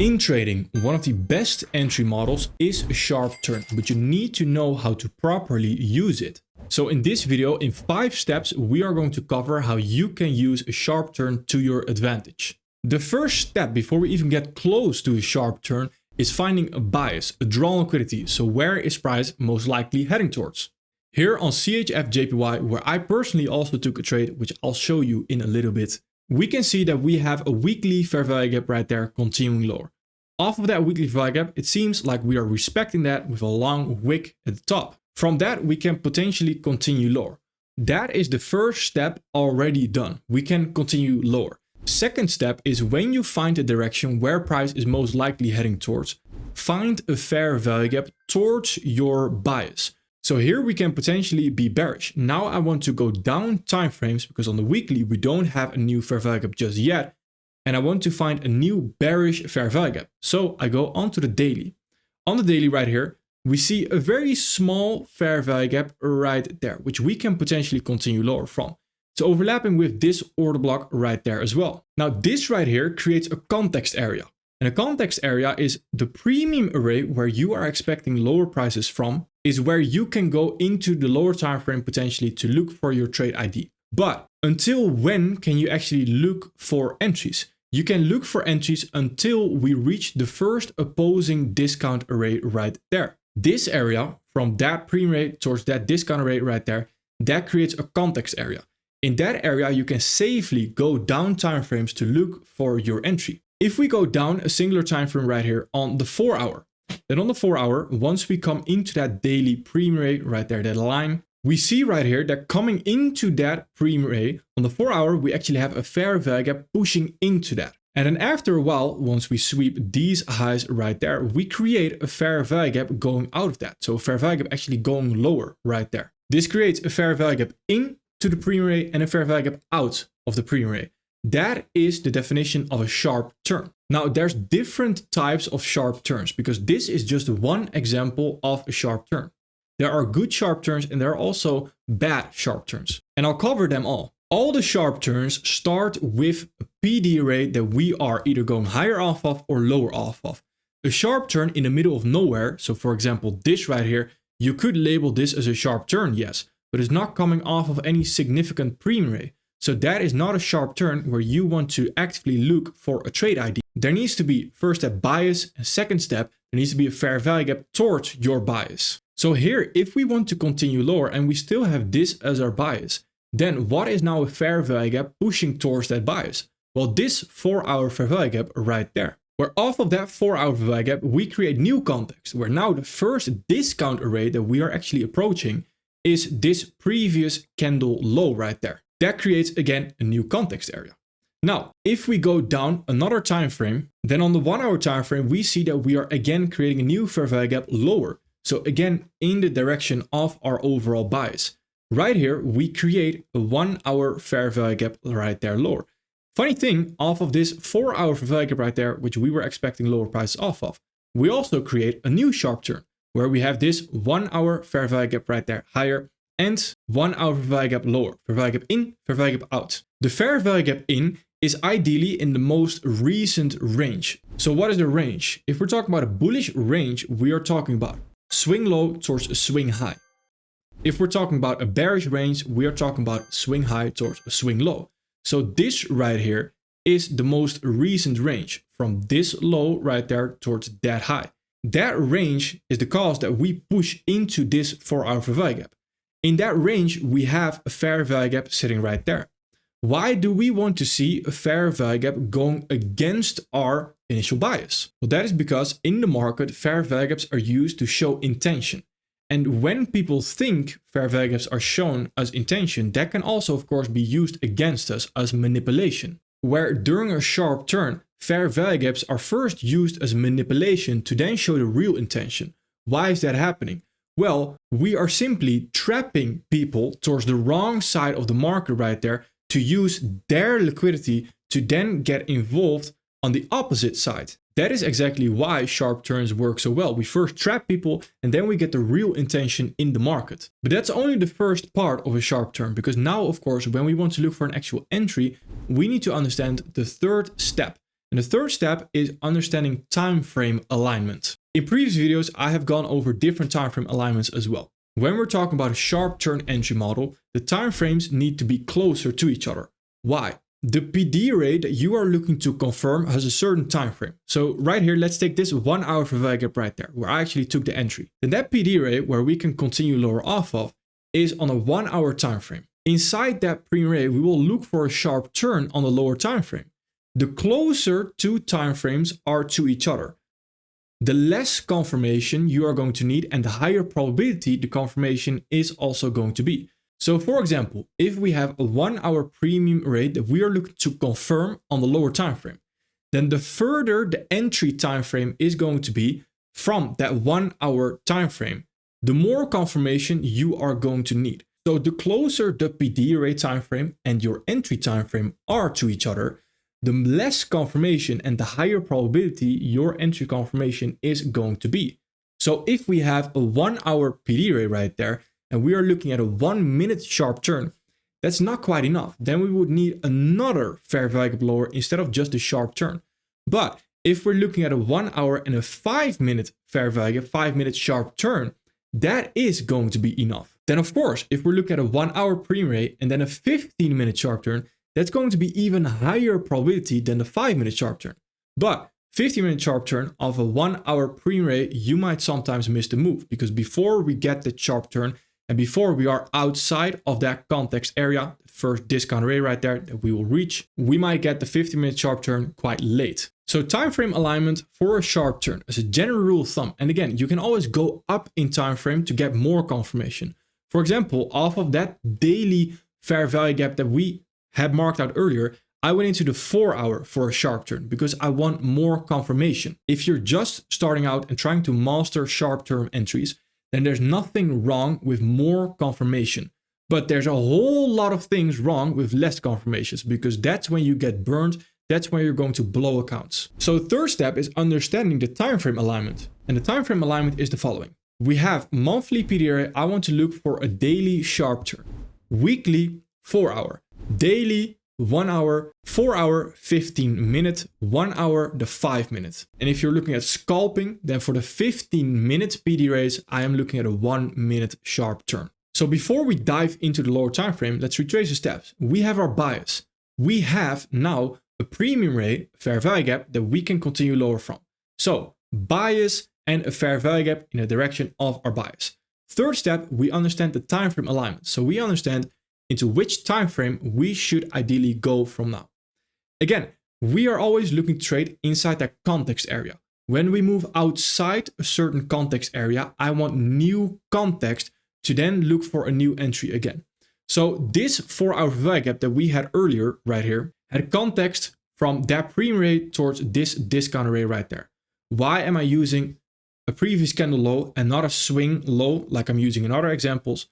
In trading, one of the best entry models is a sharp turn, but you need to know how to properly use it. So in this video, in 5 steps, we are going to cover how you can use a sharp turn to your advantage. The first step before we even get close to a sharp turn is finding a bias, a draw on liquidity. So where is price most likely heading towards? Here on CHF-JPY, where I personally also took a trade, which I'll show you in a little bit, we can see that we have a weekly fair value gap right there continuing lower. Off of that weekly fair value gap, it seems like we are respecting that with a long wick at the top. From that, we can potentially continue lower. That is the first step already done. We can continue lower. Second step is when you find a direction where price is most likely heading towards, find a fair value gap towards your bias. So here we can potentially be bearish. Now I want to go down time frames because on the weekly we don't have a new fair value gap just yet. And I want to find a new bearish fair value gap. So I go onto the daily. On the daily right here, we see a very small fair value gap right there, which we can potentially continue lower from. So overlapping with this order block right there as well. Now this right here creates a context area. And a context area is the premium array where you are expecting lower prices from, is where you can go into the lower time frame potentially to look for your trade ID. But until when can you actually look for entries? You can look for entries until we reach the first opposing discount array right there. This area from that premium array towards that discount array right there, that creates a context area. In that area, you can safely go down time frames to look for your entry. If we go down a singular time frame right here on the 4 hour, then on the 4 hour, once we come into that daily premium array right there, that line, we see right here that coming into that premium array on the 4 hour, we actually have a fair value gap pushing into that. And then after a while, once we sweep these highs right there, we create a fair value gap going out of that. So a fair value gap actually going lower right there. This creates a fair value gap into the premium array and a fair value gap out of the premium array. That is the definition of a sharp turn. Now there's different types of sharp turns because this is just one example of a sharp turn. There are good sharp turns and there are also bad sharp turns. And I'll cover them all. All the sharp turns start with a PD array that we are either going higher off of or lower off of. A sharp turn in the middle of nowhere, so for example this right here, you could label this as a sharp turn, yes, but it's not coming off of any significant premium array. So that is not a sharp turn where you want to actively look for a trade ID. There needs to be first step bias and second step, there needs to be a fair value gap towards your bias. So here, if we want to continue lower and we still have this as our bias, then what is now a fair value gap pushing towards that bias? Well, this 4 hour fair value gap right there. Where off of that 4 hour fair value gap, we create new context where now the first discount array that we are actually approaching is this previous candle low right there. That creates again a new context area. Now, if we go down another time frame, then on the 1 hour time frame, we see that we are again creating a new fair value gap lower. So again, in the direction of our overall bias. Right here, we create a 1 hour fair value gap right there lower. Funny thing, off of this 4 hour fair value gap right there, which we were expecting lower prices off of, we also create a new sharp turn where we have this 1 hour fair value gap right there higher and 1 hour fair value gap lower, fair value gap in, fair value gap out. The fair value gap in is ideally in the most recent range. So what is the range? If we're talking about a bullish range, we are talking about swing low towards a swing high. If we're talking about a bearish range, we are talking about swing high towards a swing low. So this right here is the most recent range from this low right there towards that high. That range is the cause that we push into this 4 hour fair value gap. In that range, we have a fair value gap sitting right there. Why do we want to see a fair value gap going against our initial bias? Well, that is because in the market, fair value gaps are used to show intention. And when people think fair value gaps are shown as intention, that can also, of course, be used against us as manipulation. Where during a sharp turn, fair value gaps are first used as manipulation to then show the real intention. Why is that happening? Well, we are simply trapping people towards the wrong side of the market right there to use their liquidity to then get involved on the opposite side. That is exactly why sharp turns work so well. We first trap people and then we get the real intention in the market. But that's only the first part of a sharp turn, because now, of course, when we want to look for an actual entry, we need to understand the third step. And the third step is understanding time frame alignment. In previous videos, I have gone over different time frame alignments as well. When we're talking about a sharp turn entry model, the time frames need to be closer to each other. Why? The PD rate that you are looking to confirm has a certain time frame. So right here, let's take this 1 hour fair value gap right there, where I actually took the entry. Then that PD rate, where we can continue lower off of, is on a 1 hour time frame. Inside that premium rate, we will look for a sharp turn on the lower time frame. The closer two time frames are to each other, the less confirmation you are going to need and the higher probability the confirmation is also going to be. So for example, if we have a 1 hour premium rate that we are looking to confirm on the lower time frame, then the further the entry time frame is going to be from that 1 hour time frame, the more confirmation you are going to need. So the closer the PD rate time frame and your entry time frame are to each other, the less confirmation and the higher probability your entry confirmation is going to be. So if we have a 1 hour PD rate right there, and we are looking at a 1 minute sharp turn, that's not quite enough. Then we would need another fair value gap lower instead of just a sharp turn. But if we're looking at a 1 hour and a 5 minute fair value gap, 5 minute sharp turn, that is going to be enough. Then of course, if we're looking at a 1 hour premium rate and then a 15 minute sharp turn, that's going to be even higher probability than the 5 minute sharp turn. But 15 minute sharp turn of a 1 hour premium rate, you might sometimes miss the move because before we get the sharp turn, and before we are outside of that context area, first discount rate right there that we will reach, we might get the 15-minute sharp turn quite late. So time frame alignment for a sharp turn is a general rule of thumb. And again, you can always go up in time frame to get more confirmation. For example, off of that daily fair value gap that we had marked out earlier, I went into the 4 hour for a sharp turn because I want more confirmation. If you're just starting out and trying to master sharp term entries, then there's nothing wrong with more confirmation. But there's a whole lot of things wrong with less confirmations because that's when you get burned. That's when you're going to blow accounts. So third step is understanding the time frame alignment. And the time frame alignment is the following. We have monthly PDRA. I want to look for a daily sharp turn. Weekly, 4 hour. Daily, 1 hour, 4 hour, 15 minute, 1 hour, the 5 minute. And if you're looking at scalping, then for the 15 minute PD rates, I am looking at a 1 minute sharp turn. So before we dive into the lower time frame, let's retrace the steps. We have our bias. We have now a premium rate, fair value gap that we can continue lower from. So bias and a fair value gap in the direction of our bias. Third step, we understand the time frame alignment. So we understand into which time frame we should ideally go from now. Again, we are always looking to trade inside that context area. When we move outside a certain context area, I want new context to then look for a new entry again. So this 4 hour value gap that we had earlier right here had context from that premium rate towards this discount rate right there. Why am I using a previous candle low and not a swing low like I'm using in other examples?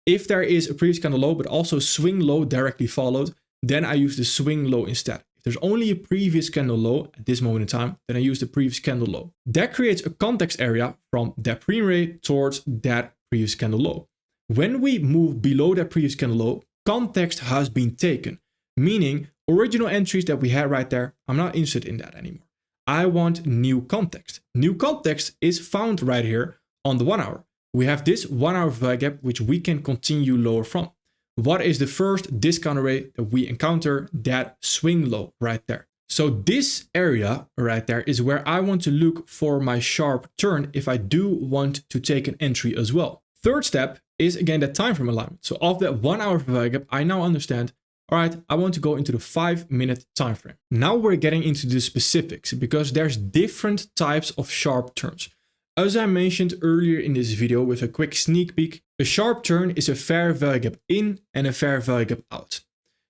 If there is a previous candle low, but also swing low directly followed, then I use the swing low instead. If there's only a previous candle low at this moment in time, then I use the previous candle low. That creates a context area from that premium rate towards that previous candle low. When we move below that previous candle low, context has been taken, meaning original entries that we had right there, I'm not interested in that anymore. I want new context. New context is found right here on the 1 hour. We have this 1 hour value gap, which we can continue lower from. What is the first discount rate that we encounter? That swing low right there. So this area right there is where I want to look for my sharp turn if I do want to take an entry as well. Third step is again that time frame alignment. So of that 1 hour value gap, I now understand, all right, I want to go into the 5 minute time frame. Now we're getting into the specifics because there's different types of sharp turns. As I mentioned earlier in this video with a quick sneak peek, a sharp turn is a fair value gap in and a fair value gap out.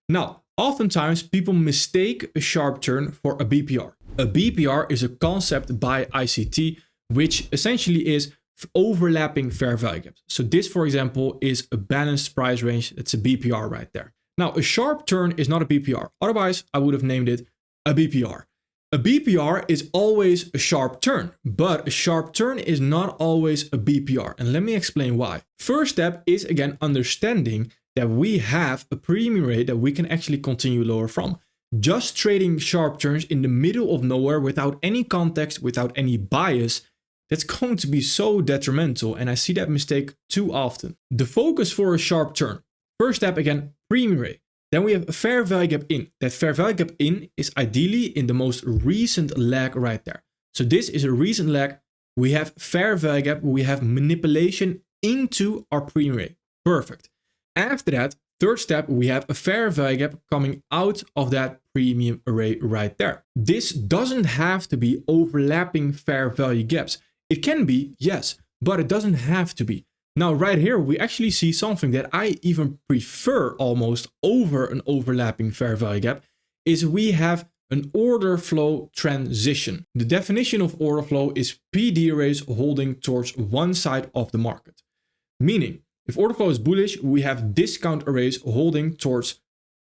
Now, oftentimes people mistake a sharp turn for a BPR. A BPR is a concept by ICT, which essentially is overlapping fair value gaps. So this, for example, is a balanced price range. That's a BPR right there. Now, a sharp turn is not a BPR. Otherwise, I would have named it a BPR. A BPR is always a sharp turn, but a sharp turn is not always a BPR. And let me explain why. First step is again understanding that we have a premium rate that we can actually continue lower from. just trading sharp turns in the middle of nowhere without any context, without any bias, that's going to be so detrimental, and I see that mistake too often. The focus for a sharp turn. First step again, premium rate. Then we have a fair value gap in. That fair value gap in is ideally in the most recent leg right there. So this is a recent leg. We have fair value gap, we have manipulation into our premium rate. Perfect. After that, third step, we have a fair value gap coming out of that premium array right there. This doesn't have to be overlapping fair value gaps. It can be, yes, but it doesn't have to be. Now, right here, we actually see something that I even prefer almost over an overlapping fair value gap, is we have an order flow transition. The definition of order flow is PD arrays holding towards one side of the market. Meaning, if order flow is bullish, we have discount arrays holding towards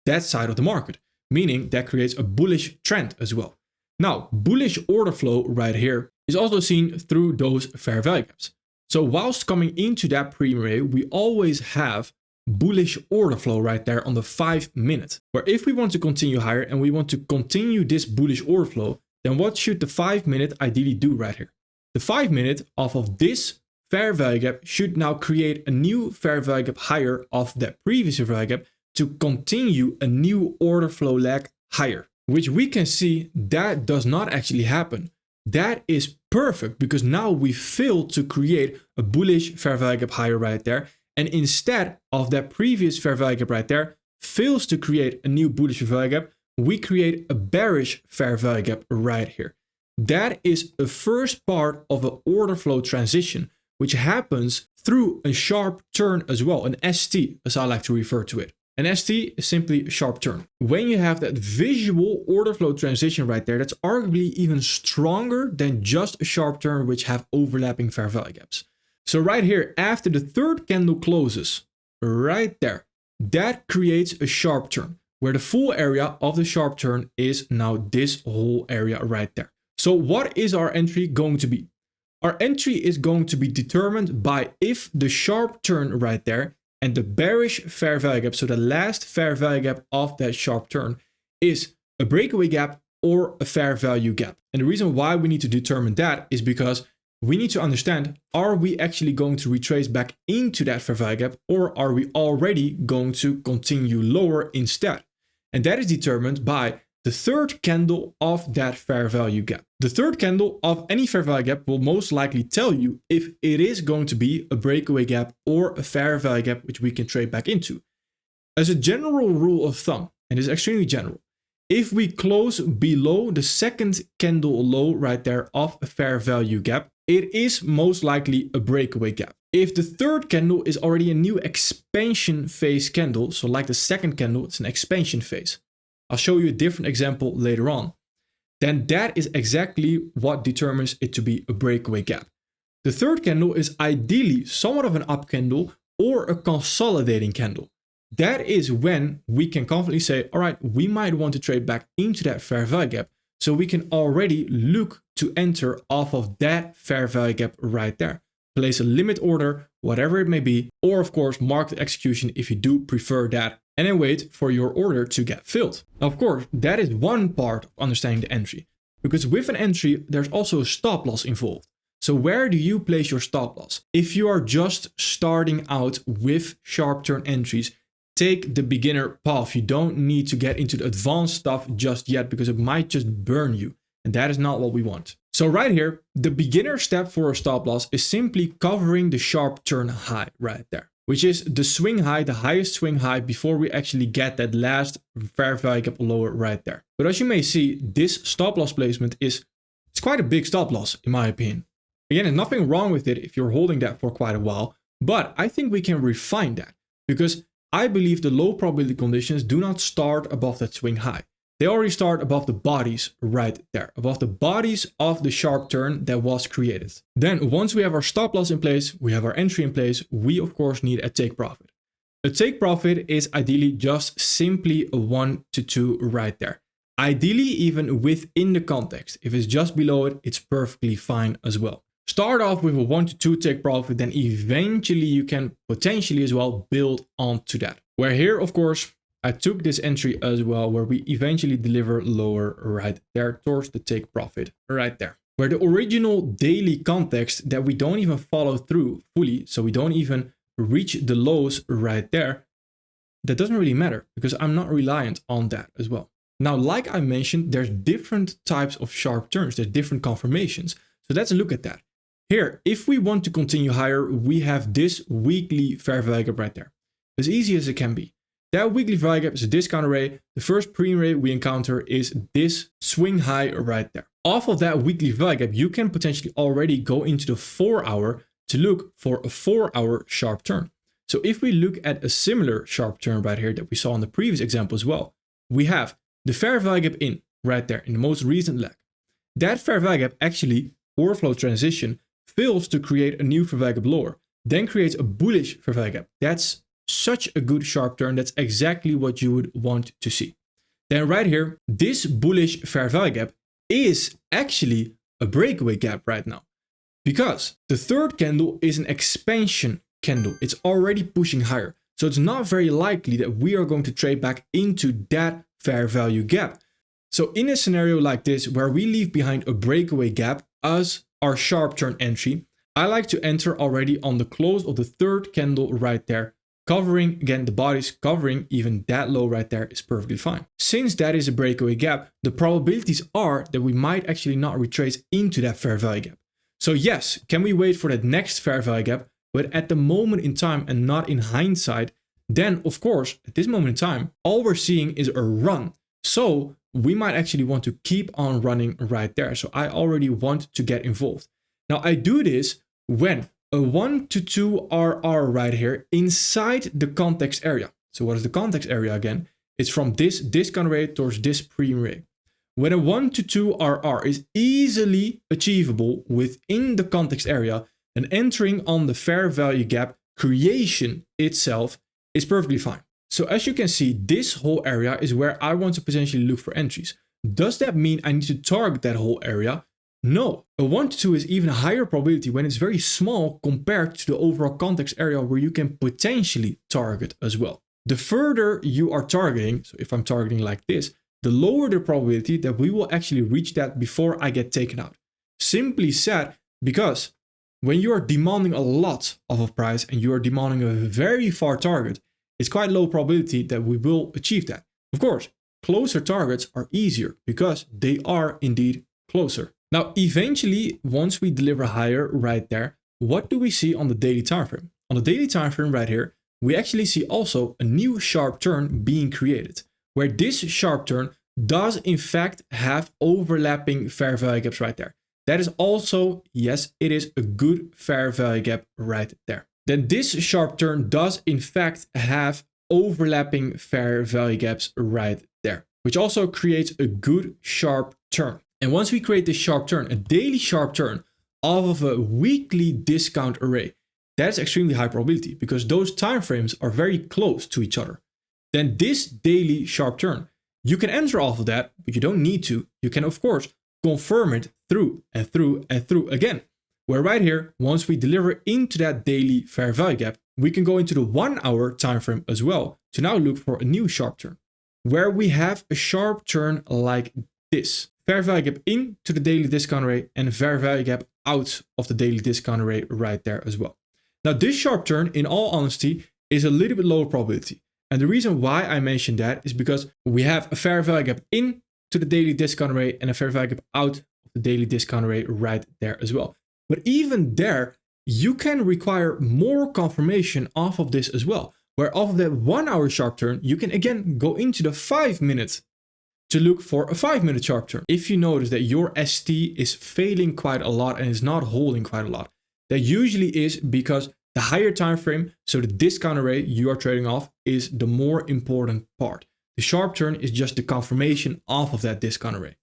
that side of the market. Meaning that creates a bullish trend as well. Now, bullish order flow right here is also seen through those fair value gaps. So whilst coming into that premium array, we always have bullish order flow right there on the 5 minute. Where if we want to continue higher and we want to continue this bullish order flow, then what should the 5 minute ideally do right here? The 5 minute off of this fair value gap should now create a new fair value gap higher off that previous fair value gap to continue a new order flow leg higher, which we can see that does not actually happen. That is perfect because now we failed to create a bullish fair value gap higher right there. And instead of that previous fair value gap right there fails to create a new bullish fair value gap, we create a bearish fair value gap right here. That is the first part of an order flow transition, which happens through a sharp turn as well, an ST as I like to refer to it. An ST is simply a sharp turn. When you have that visual order flow transition right there, that's arguably even stronger than just a sharp turn which have overlapping fair value gaps. So right here, after the third candle closes, right there, that creates a sharp turn, where the full area of the sharp turn is now this whole area right there. So what is our entry going to be? Our entry is going to be determined by if the sharp turn right there and the bearish fair value gap, so the last fair value gap of that sharp turn, is a breakaway gap or a fair value gap. And the reason why we need to determine that is because we need to understand, are we actually going to retrace back into that fair value gap, or are we already going to continue lower instead? And that is determined by the third candle of that fair value gap. The third candle of any fair value gap will most likely tell you if it is going to be a breakaway gap or a fair value gap which we can trade back into. As a general rule of thumb, and it's extremely general, if we close below the second candle low right there of a fair value gap, it is most likely a breakaway gap. If the third candle is already a new expansion phase candle, so like the second candle, it's an expansion phase. I'll show you a different example later on. Then that is exactly what determines it to be a breakaway gap. The third candle is ideally somewhat of an up candle or a consolidating candle. That is when we can confidently say, all right, we might want to trade back into that fair value gap. So we can already look to enter off of that fair value gap right there. Place a limit order, whatever it may be, or of course, market execution if you do prefer that, and then wait for your order to get filled. Now, of course, that is one part of understanding the entry, because with an entry, there's also a stop loss involved. So where do you place your stop loss? If you are just starting out with sharp turn entries, take the beginner path. You don't need to get into the advanced stuff just yet because it might just burn you. And that is not what we want. So right here, the beginner step for a stop loss is simply covering the sharp turn high right there, which is the swing high, the highest swing high before we actually get that last fair value gap lower right there. But as you may see, this stop loss placement it's quite a big stop loss in my opinion. Again, there's nothing wrong with it if you're holding that for quite a while, but I think we can refine that because I believe the low probability conditions do not start above that swing high. They already start above the bodies right there, above the bodies of the sharp turn that was created. Then once we have our stop loss in place, we have our entry in place, we of course need a take profit. A take profit is ideally just simply a 1 to 2 right there. Ideally even within the context. If it's just below it, it's perfectly fine as well. Start off with a 1 to 2 take profit, then eventually you can potentially as well build onto that. Where here, of course, I took this entry as well, where we eventually deliver lower right there towards the take profit right there. Where the original daily context that we don't even follow through fully, so we don't even reach the lows right there, that doesn't really matter because I'm not reliant on that as well. Now, like I mentioned, there's different types of sharp turns, there's different confirmations. So let's look at that. Here, if we want to continue higher, we have this weekly fair value gap right there. As easy as it can be. That weekly value gap is a discount array. The first premium array we encounter is this swing high right there. Off of that weekly value gap, you can potentially already go into the 4 hour to look for a 4 hour sharp turn. So if we look at a similar sharp turn right here that we saw in the previous example as well, we have the fair value gap in right there in the most recent leg. That fair value gap actually, overflow transition, fails to create a new fair value gap lower, then creates a bullish fair value gap. That's such a good sharp turn. That's exactly what you would want to see. Then right here, this bullish fair value gap is actually a breakaway gap right now, because the third candle is an expansion candle. It's already pushing higher. So it's not very likely that we are going to trade back into that fair value gap. So in a scenario like this, where we leave behind a breakaway gap as our sharp turn entry, I like to enter already on the close of the third candle right there, covering, again, the bodies covering even that low right there is perfectly fine. Since that is a breakaway gap, the probabilities are that we might actually not retrace into that fair value gap. So yes, can we wait for that next fair value gap? But at the moment in time and not in hindsight, then of course, at this moment in time, all we're seeing is a run. So we might actually want to keep on running right there. So I already want to get involved. Now I do this when a 1 to 2 RR right here inside the context area. So what is the context area again? It's from this discount rate towards this premium rate. When a 1 to 2 RR is easily achievable within the context area, and entering on the fair value gap creation itself is perfectly fine. So as you can see, this whole area is where I want to potentially look for entries. Does that mean I need to target that whole area? No. A 1 to 2 is even a higher probability when it's very small compared to the overall context area where you can potentially target as well. The further you are targeting, so if I'm targeting like this, the lower the probability that we will actually reach that before I get taken out. Simply said, because when you are demanding a lot of a price and you are demanding a very far target, it's quite low probability that we will achieve that. Of course, closer targets are easier because they are indeed closer. Now, eventually, once we deliver higher right there, what do we see on the daily time frame? On the daily time frame right here, we actually see also a new sharp turn being created, where this sharp turn does in fact have overlapping fair value gaps right there. That is also, yes, it is a good fair value gap right there. Then this sharp turn does in fact have overlapping fair value gaps right there, which also creates a good sharp turn. And once we create this sharp turn, a daily sharp turn off of a weekly discount array, that's extremely high probability because those time frames are very close to each other. Then this daily sharp turn, you can enter off of that, but you don't need to. You can, of course, confirm it through and through and through again. Where right here, once we deliver into that daily fair value gap, we can go into the 1 hour time frame as well to now look for a new sharp turn, where we have a sharp turn like this. Fair value gap into the daily discount array and a fair value gap out of the daily discount array right there as well. Now this sharp turn, in all honesty, is a little bit lower probability. And the reason why I mentioned that is because we have a fair value gap into the daily discount array and a fair value gap out of the daily discount array right there as well. But even there, you can require more confirmation off of this as well, where off of that 1 hour sharp turn, you can again go into the 5 minutes to look for a 5 minute sharp turn. If you notice that your ST is failing quite a lot and is not holding quite a lot, that usually is because the higher time frame, so the discount array you are trading off, is the more important part. The sharp turn is just the confirmation off of that discount array.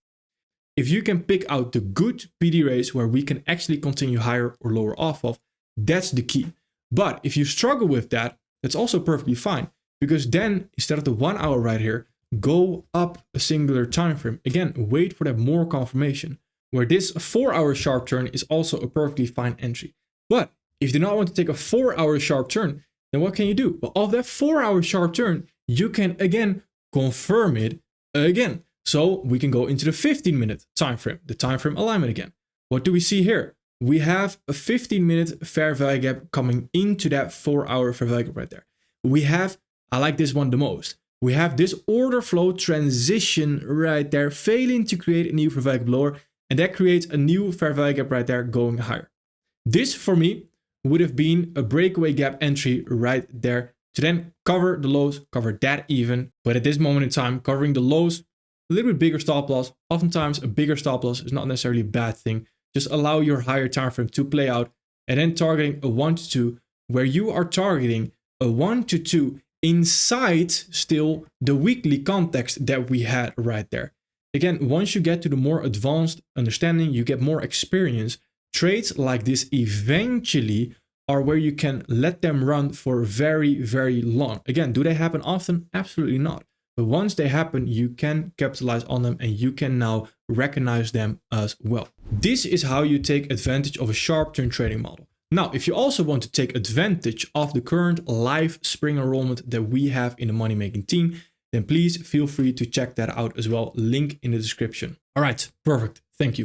If you can pick out the good PD rays where we can actually continue higher or lower off of, that's the key. But if you struggle with that, that's also perfectly fine, because then instead of the 1 hour right here, go up a singular time frame. Again, wait for that more confirmation, where this 4 hour sharp turn is also a perfectly fine entry. But if you do not want to take a 4 hour sharp turn, then what can you do? Well, off that 4 hour sharp turn, you can again confirm it again. So we can go into the 15-minute time frame, the time frame alignment again. What do we see here? We have a 15-minute fair value gap coming into that 4-hour fair value gap right there. We have, I like this one the most. We have this order flow transition right there, failing to create a new fair value gap lower, and that creates a new fair value gap right there going higher. This for me would have been a breakaway gap entry right there to then cover the lows, cover that even. But at this moment in time, covering the lows, a little bit bigger stop loss. Oftentimes a bigger stop loss is not necessarily a bad thing. Just allow your higher time frame to play out and then targeting a 1 to 2 where you are targeting a 1 to 2 inside still the weekly context that we had right there. Again, once you get to the more advanced understanding, you get more experience, trades like this eventually are where you can let them run for very, very long. Again, do they happen often? Absolutely not. But once they happen, you can capitalize on them and you can now recognize them as well. This is how you take advantage of a sharp turn trading model. Now, if you also want to take advantage of the current live spring enrollment that we have in the money making team, then please feel free to check that out as well. Link in the description. All right, perfect. Thank you.